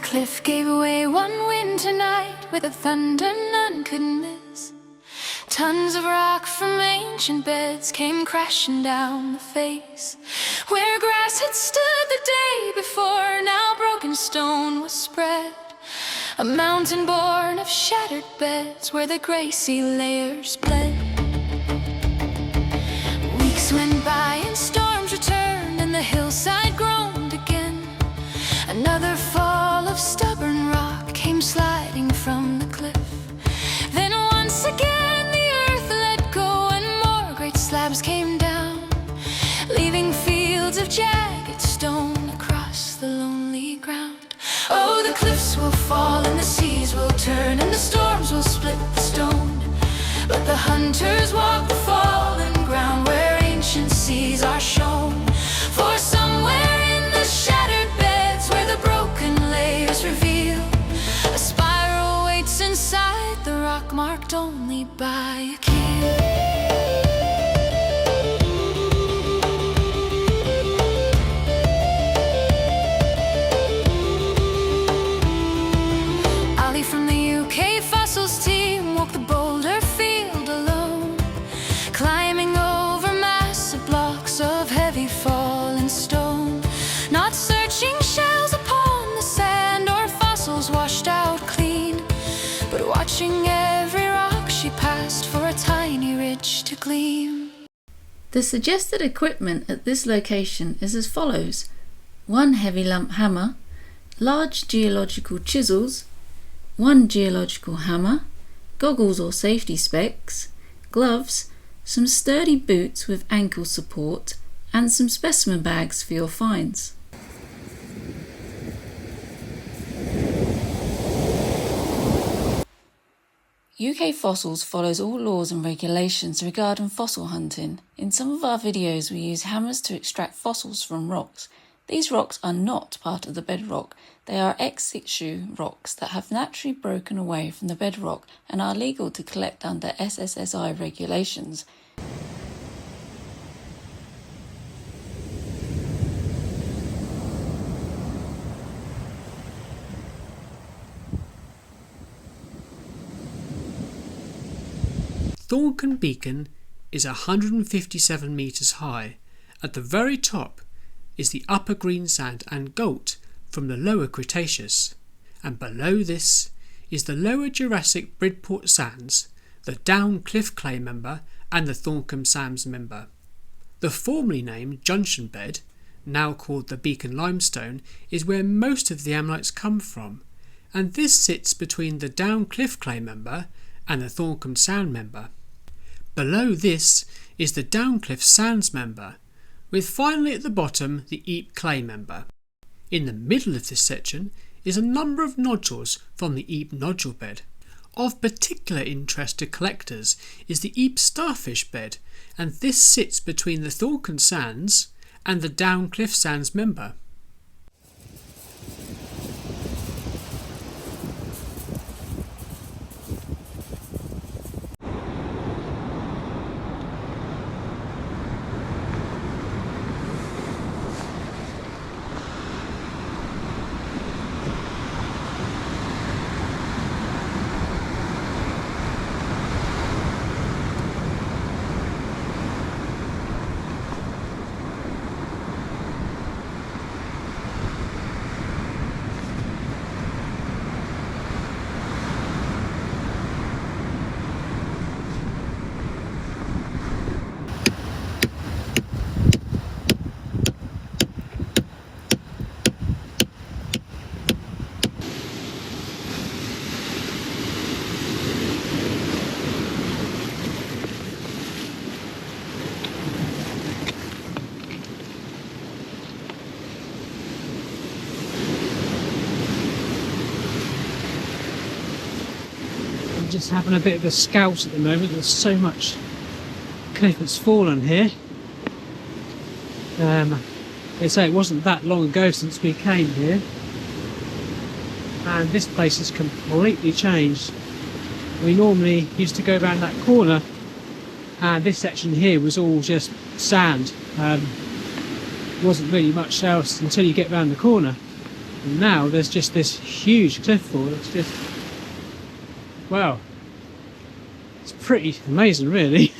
cliff gave way one winter night with a thunder none could miss. Tons of rock from ancient beds came crashing down the face. Where grass had stood the day before, now broken stone was spread. A mountain born of shattered beds where the grey sea layers bled. Weeks went by and storms returned and the hillside groaned again. Another fall of stubborn rock came sliding from the cliff. Then once again the earth let go and more great slabs came down, leaving fields of jagged stone across the lonely ground. Oh, the cliffs will fall and the seas will turn and the storms will split the stone, but the hunters walk the fallen ground where ancient seas are shown. For somewhere in the shattered beds where the broken layers reveal, a spiral waits inside the rock marked only by a keel. From the UK fossils team walked the boulder field alone, climbing over massive blocks of heavy fallen stone, not searching shells upon the sand or fossils washed out clean, but watching every rock she passed for a tiny ridge to gleam. The suggested equipment at this location is as follows: 1 heavy lump hammer, large geological chisels, 1 geological hammer, goggles or safety specs, gloves, some sturdy boots with ankle support, and some specimen bags for your finds. UK Fossils follows all laws and regulations regarding fossil hunting. In some of our videos we use hammers to extract fossils from rocks. These rocks are not part of the bedrock. They are ex situ rocks that have naturally broken away from the bedrock and are legal to collect under SSSI regulations. Thorncombe Beacon is 157 metres high. At the very top is the upper greensand and gault from the Lower Cretaceous, and below this is the Lower Jurassic Bridport Sands, the Down Cliff Clay member and the Thorncombe Sands member. The formerly named Junction Bed, now called the Beacon Limestone, is where most of the ammonites come from, and this sits between the Down Cliff Clay member and the Thorncombe Sand member. Below this is the Downcliff Sands member, with finally at the bottom the Ype Clay member. In the middle of this section is a number of nodules from the Ype nodule bed. Of particular interest to collectors is the Ype starfish bed, and this sits between the Thorncombe Sands and the Downcliff Sands member. Just having a bit of a scout at the moment. There's so much cliff that's fallen here. They say it wasn't that long ago since we came here, and this place has completely changed. We normally used to go around that corner, and this section here was all just sand. Wasn't really much else until you get round the corner. And now there's just this huge cliff fall. It's just, wow, it's pretty amazing, really.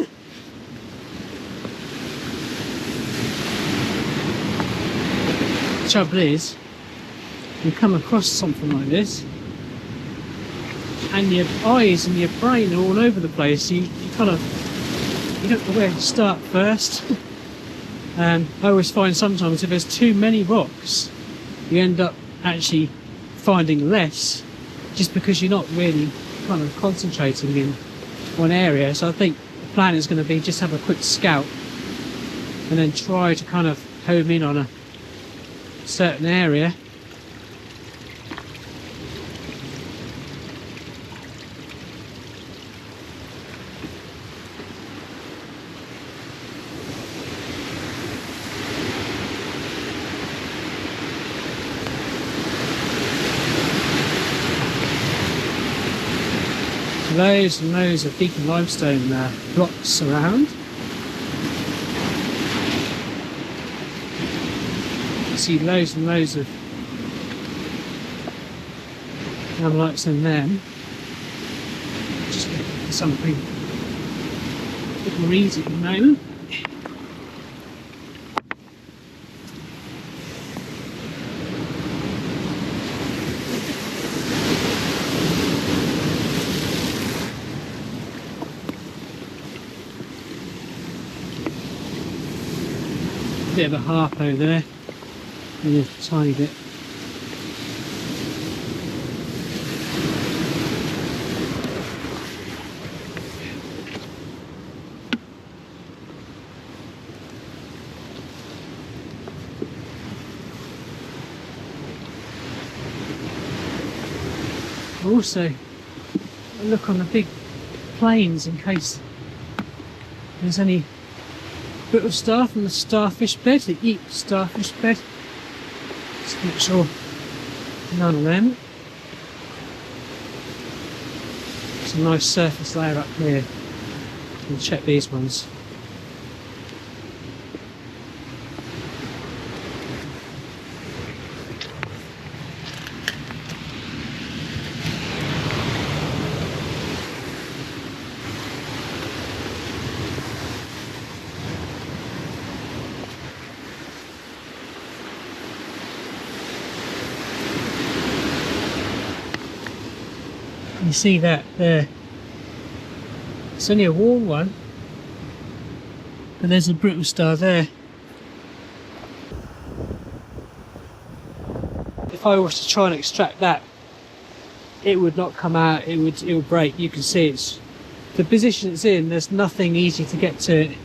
The trouble is, you come across something like this, and your eyes and your brain are all over the place. You kind of, you don't know where to start first. I always find sometimes if there's too many rocks, you end up actually finding less, just because you're not really kind of concentrating in one area. So I think the plan is going to be just have a quick scout and then try to kind of home in on a certain area. Loads and loads of Beacon limestone blocks around. You see loads and loads of ammonites in them. Just looking for something a bit more easy at the moment. Bit of a harpo there, and a tiny bit. Also, look on the big planes in case there's any brittle star from the starfish bed. They eat starfish bed. Just make sure none of them. It's a nice surface layer up here. We'll check these ones. You see that there? It's only a warm one, but there's a brittle star there. If I was to try and extract that, it would not come out. It would break. You can see it's the position it's in. There's nothing easy to get to it,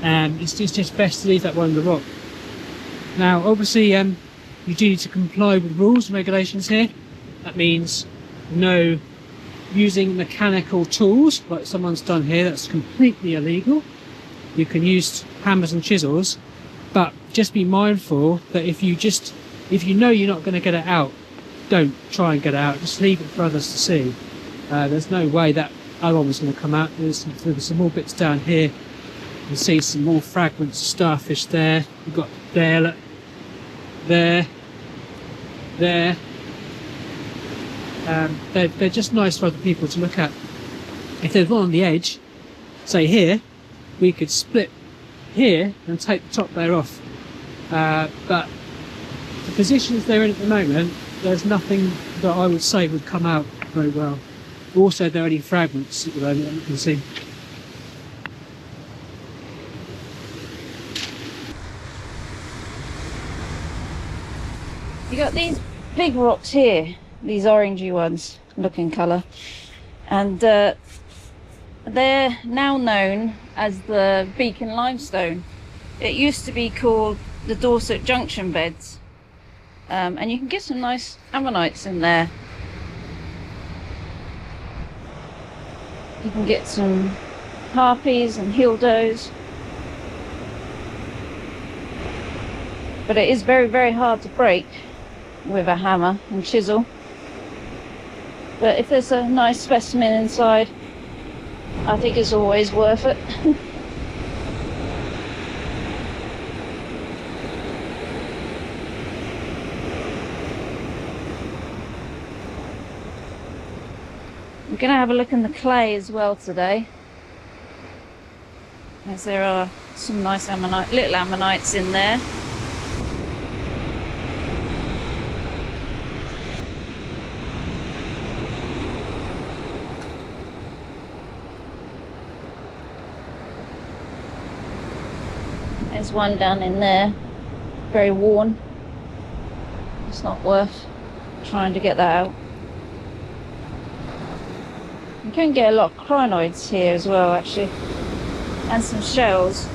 and it's just best to leave that one on the rock. Now, obviously, you do need to comply with rules and regulations here. That means no using mechanical tools like someone's done here. That's completely illegal. You can use hammers and chisels, but just be mindful that if you know you're not going to get it out, don't try and get it out. Just leave it for others to see. There's no way that other one was going to come out. There's some more bits down here. You can see some more fragments of starfish there. You've got there, look, there. They're just nice for other people to look at. If there's one on the edge, say here, we could split here and take the top layer off. But the positions they're in at the moment, there's nothing that I would say would come out very well. Also, there are only fragments at the moment that you can see. You got these big rocks here, these orangey ones, looking colour, and they're now known as the Beacon limestone. It used to be called the Dorset junction beds, and you can get some nice ammonites in there. You can get some harpies and hildos, but it is very, very hard to break with a hammer and chisel. But if there's a nice specimen inside, I think it's always worth it. I'm going to have a look in the clay as well today, as there are some nice little ammonites in there. There's one down in there, very worn. It's not worth trying to get that out. You can get a lot of crinoids here as well, actually, and some shells.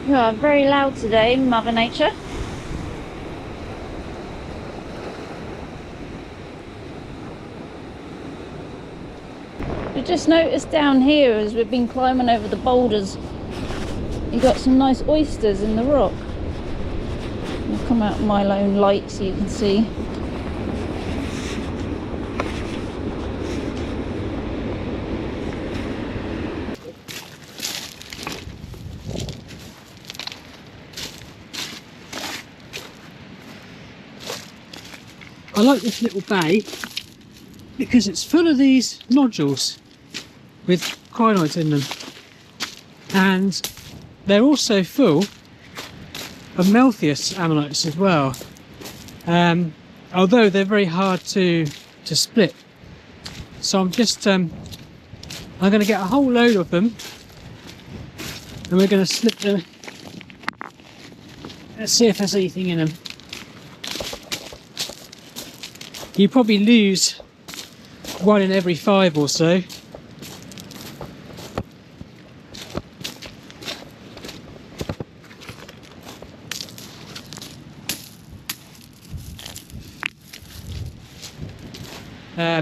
You are very loud today, Mother Nature. I just noticed down here as we've been climbing over the boulders, you got some nice oysters in the rock. I'll come out my lone light so you can see. I like this little bay because it's full of these nodules with crinoids in them, and they're also full of Malthius ammonites as well, although they're very hard to split. So I'm just I'm going to get a whole load of them and we're going to slip them. Let's see if there's anything in them. You probably lose 1 in every 5 or so.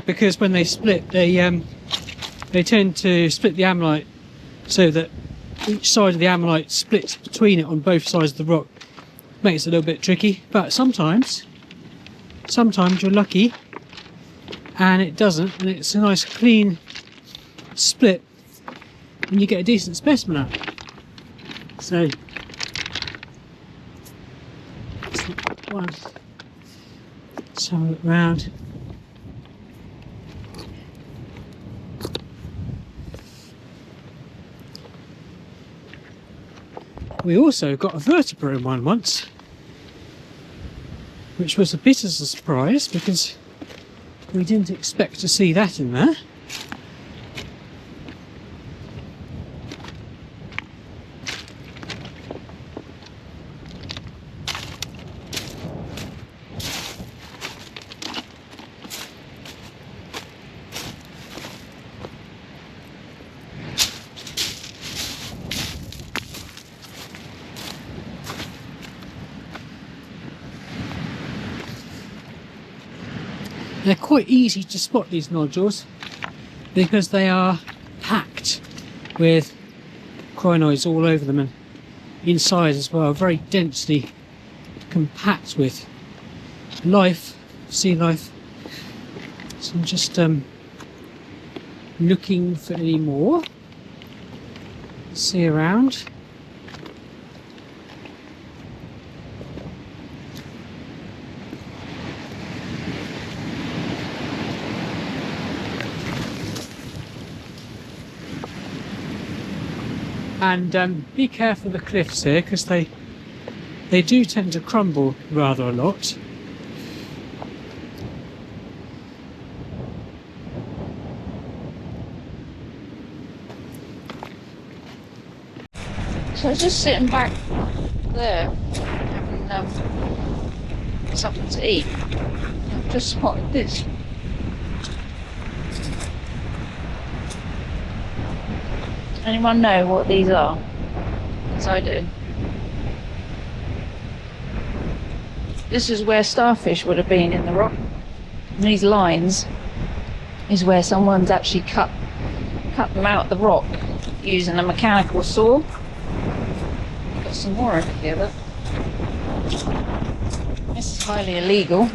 Because when they split, they tend to split the ammonite so that each side of the ammonite splits between it on both sides of the rock. Makes it a little bit tricky, but sometimes you're lucky and it doesn't, and it's a nice clean split and you get a decent specimen out. So one, let's have a look round. We also got a vertebrate one once, which was a bit of a surprise because we didn't expect to see that in there. They're quite easy to spot, these nodules, because they are packed with crinoids all over them and inside as well, very densely compact with life, sea life. So I'm just looking for any more. See around. And be careful of the cliffs here, because they do tend to crumble rather a lot. So I was just sitting back there having something to eat. I've just spotted this. Anyone know what these are? Yes, I do. This is where starfish would have been in the rock. And these lines is where someone's actually cut them out of the rock using a mechanical saw. Got some more over here, but this is highly illegal.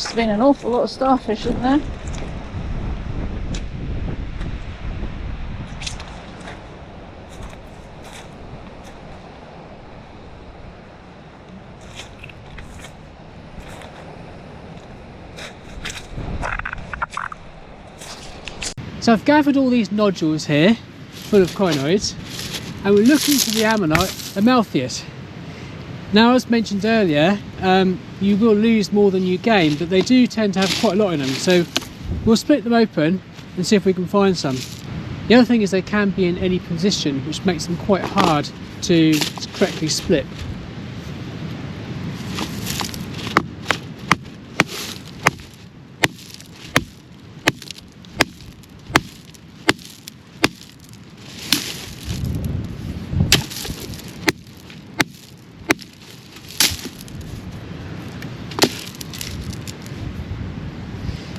Must have been an awful lot of starfish in there. So I've gathered all these nodules here, full of crinoids, and we're looking for the ammonite, Amaltheus. Now, as mentioned earlier, you will lose more than you gain, but they do tend to have quite a lot in them. So we'll split them open and see if we can find some. The other thing is they can be in any position, which makes them quite hard to correctly split.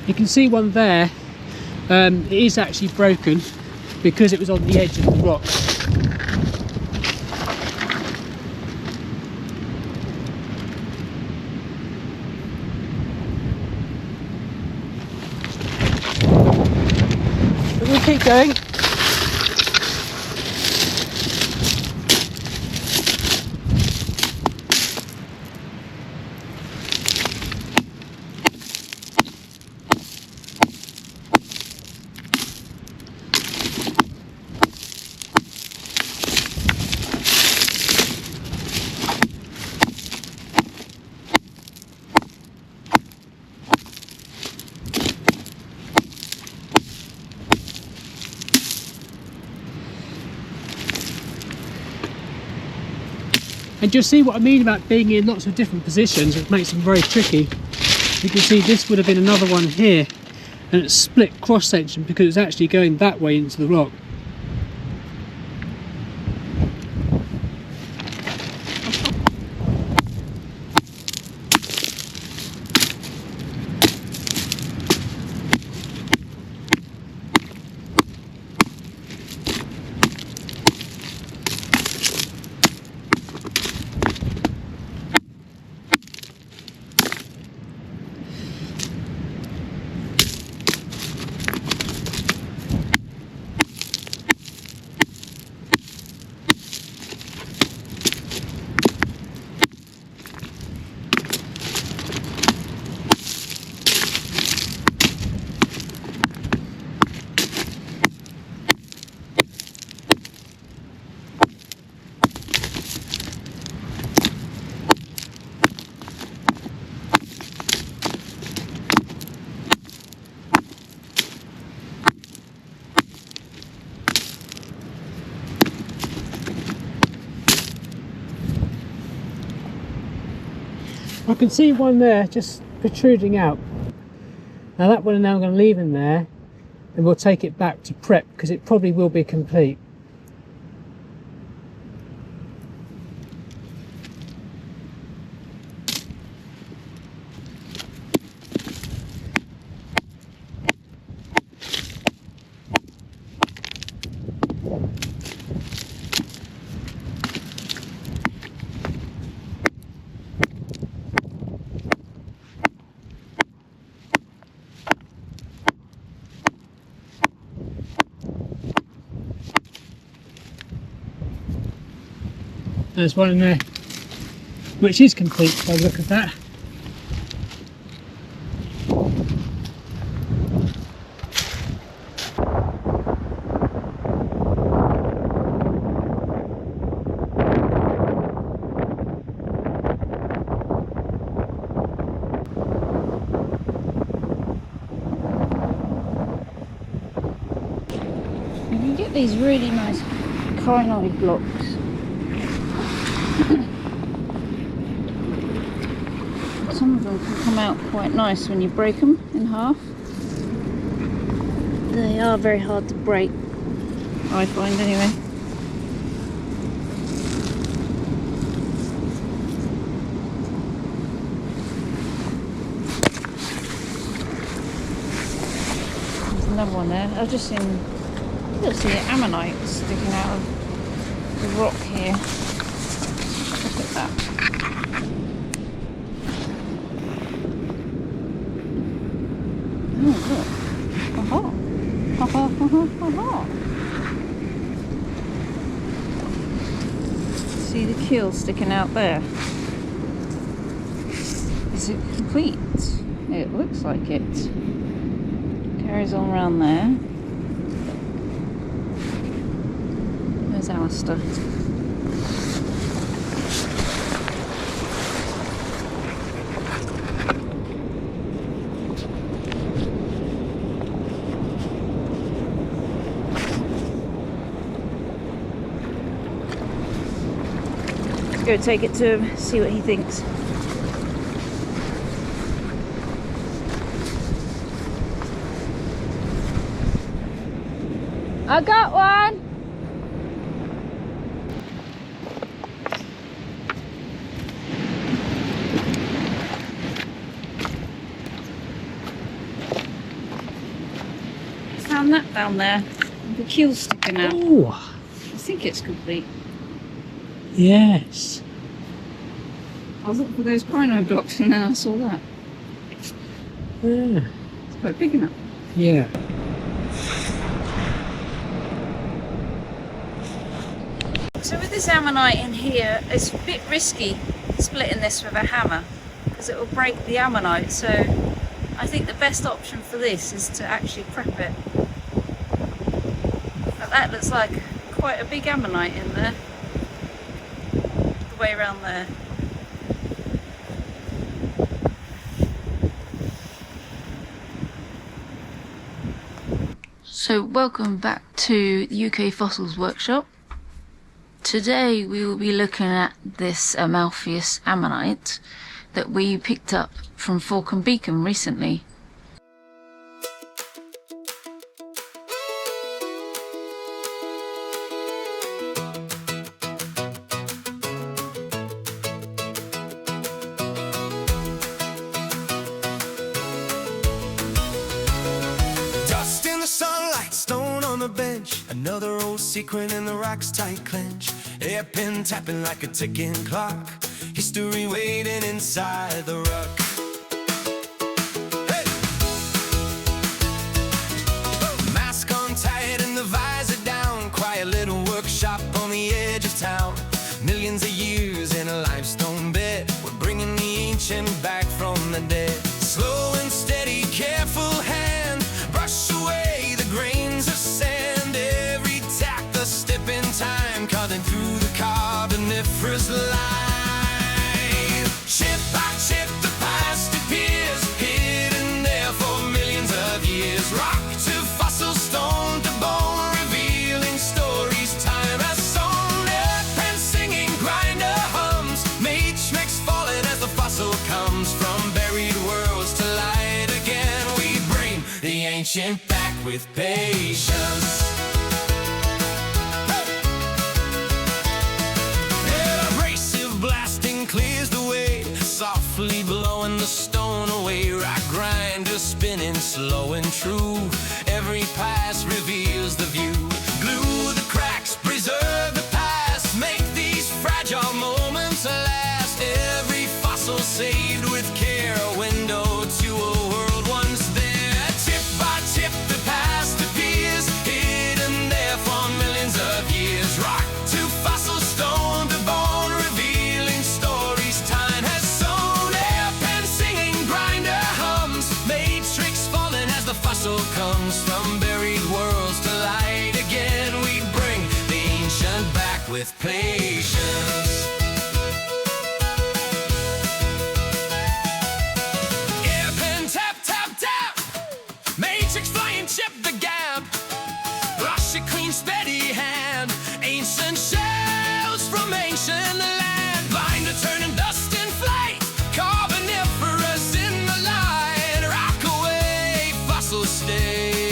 You can see one there, it is actually broken because it was on the edge of the rock. But we'll keep going. And you'll see what I mean about being in lots of different positions, which makes them very tricky. You can see this would have been another one here, and it's split cross section because it's actually going that way into the rock. I can see one there just protruding out. Now that one I'm going to leave in there, and we'll take it back to prep because it probably will be complete. There's one in there which is complete by the look of that. You can get these really nice crinoid blocks. Some of them can come out quite nice when you break them in half. They are very hard to break, I find anyway. There's another one there. I've just seen the ammonites sticking out of the rock here. Look at that. Aha. Ha ha ha ha ha ha. See the keel sticking out there? Is it complete? It looks like it. Carries on around there. There's Alistair. Let's go take it to him, see what he thinks. I got one! Found that down there. The keel's sticking out. Oh, I think it's complete. yes. I was looking for those pino blocks and then I saw that. Yeah. It's quite big enough. Yeah. So with this ammonite in here, it's a bit risky splitting this with a hammer because it will break the ammonite. So I think the best option for this is to actually prep it. But that looks like quite a big ammonite in there, the way around there. So welcome back to the UK Fossils Workshop. Today we will be looking at this Amalpheus ammonite that we picked up from Thorncombe Beacon recently. Dust in the sunlight, stone on the bench, another old sequin in the rock's tight clench. Hairpin tapping like a ticking clock, history waiting inside the rock. Hey! Mask on tight and the visor down, quiet little workshop on the edge of town. Millions of years in a limestone bed, we're bringing the ancient back from the dead. Slow and steady, careful hand, brush away the grains of sand. Every tack, the step in time, cutting through the carboniferous line. Chip by chip, the past appears, hidden there for millions of years. Rock to fossil, stone to bone, revealing stories time has sown. Earth and singing, grinder hums, matrix falling as the fossil comes from buried worlds to light again. We bring the ancient back with patience. Clears the way, softly blowing the stone away. Rock grinder spinning slow and true. Every pass reveals the view. Glue the cracks, preserve the past, make these fragile moments last. Every fossil saved with care, a window to a world once there. Tip by tip, the past appears, hidden there for millions of years. Rock to fossil, stone to bone, revealing stories time has sown. Airpen singing, grinder hums, matrix falling as the fossil comes from buried worlds to light again. We bring the ancient back with patience. Airpen tap, tap, tap, matrix flying, chip the gap. Brush a clean, steady hand, ancient shells from ancient land. Binder turning dust in flight, carboniferous in the light. Rock away, fossil stay,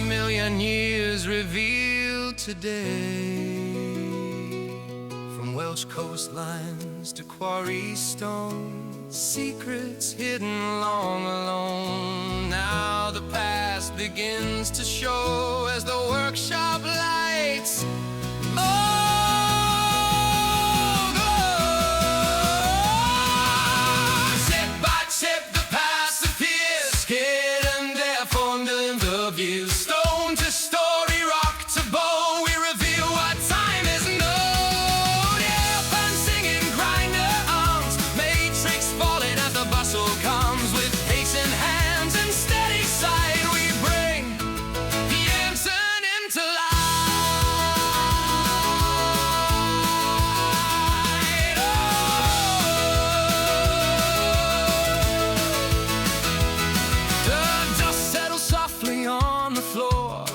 million years revealed today. From Welsh coastlines to quarry stone, secrets hidden long alone. Now the past begins to show as the workshop lights all glow. Step by step, the past appears, scared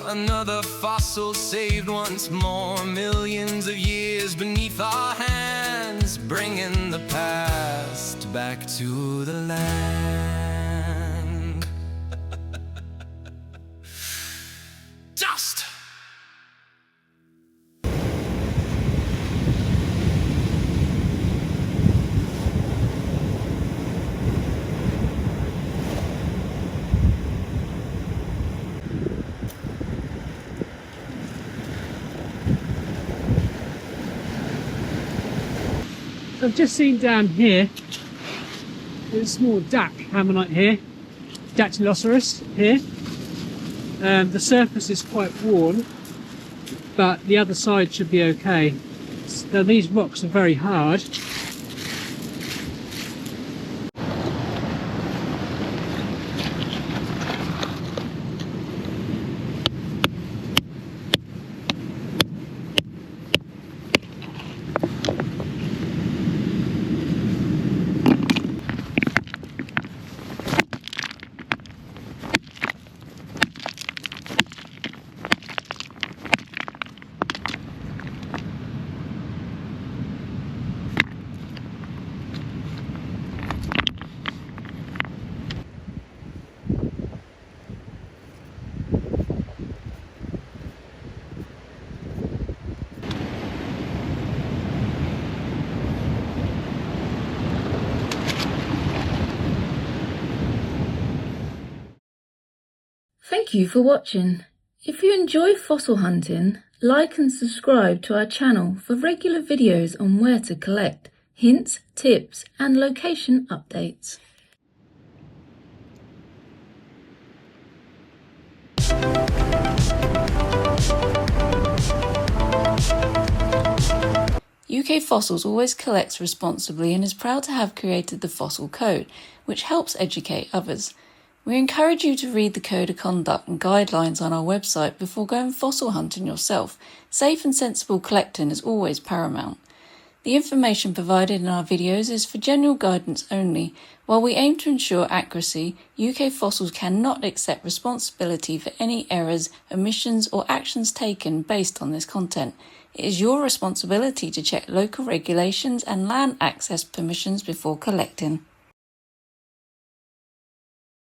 another fossil saved once more. Millions of years beneath our hands, bringing the past back to the land. Dust! I've just seen down here, there's a small DAC ammonite here, Dactyloceras here. The surface is quite worn, but the other side should be okay. So these rocks are very hard. Thank you for watching. If you enjoy fossil hunting, like and subscribe to our channel for regular videos on where to collect, hints, tips and location updates. UK Fossils always collects responsibly and is proud to have created the Fossil Code, which helps educate others. We encourage you to read the Code of Conduct and guidelines on our website before going fossil hunting yourself. Safe and sensible collecting is always paramount. The information provided in our videos is for general guidance only. While we aim to ensure accuracy, UK Fossils cannot accept responsibility for any errors, omissions or actions taken based on this content. It is your responsibility to check local regulations and land access permissions before collecting.